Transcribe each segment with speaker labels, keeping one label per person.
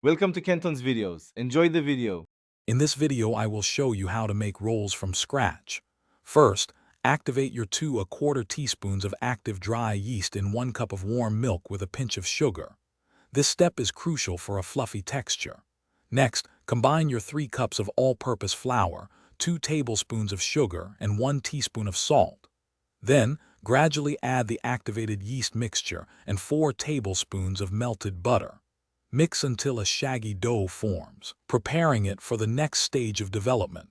Speaker 1: Welcome to Kenton's videos. Enjoy the video.
Speaker 2: In this video, I will show you how to make rolls from scratch. First, activate your 2¼ teaspoons of active dry yeast in 1 cup of warm milk with a pinch of sugar. This step is crucial for a fluffy texture. Next, combine your 3 cups of all-purpose flour, 2 tablespoons of sugar, and 1 teaspoon of salt. Then, gradually add the activated yeast mixture and 4 tablespoons of melted butter. Mix until a shaggy dough forms, preparing it for the next stage of development.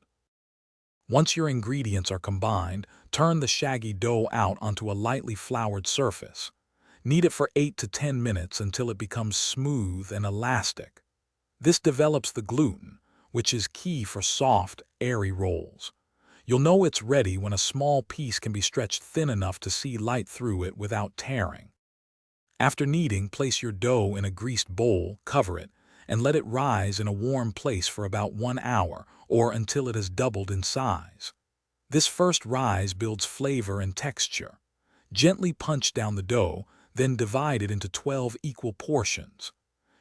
Speaker 2: Once your ingredients are combined, turn the shaggy dough out onto a lightly floured surface. Knead it for 8 to 10 minutes until it becomes smooth and elastic. This develops the gluten, which is key for soft, airy rolls. You'll know it's ready when a small piece can be stretched thin enough to see light through it without tearing. After kneading, place your dough in a greased bowl, cover it, and let it rise in a warm place for about 1 hour or until it has doubled in size. This first rise builds flavor and texture. Gently punch down the dough, then divide it into 12 equal portions.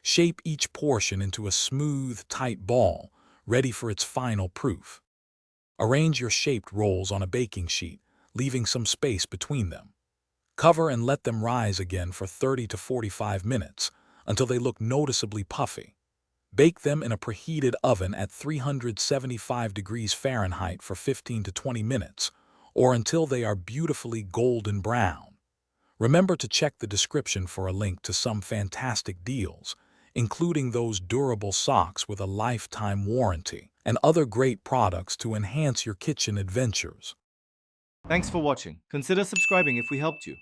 Speaker 2: Shape each portion into a smooth, tight ball, ready for its final proof. Arrange your shaped rolls on a baking sheet, leaving some space between them. Cover and let them rise again for 30 to 45 minutes until they look noticeably puffy. Bake them in a preheated oven at 375 degrees Fahrenheit for 15 to 20 minutes, or until they are beautifully golden brown. Remember to check the description for a link to some fantastic deals, including those durable socks with a lifetime warranty and other great products to enhance your kitchen adventures.
Speaker 1: Thanks for watching. Consider subscribing if we helped you.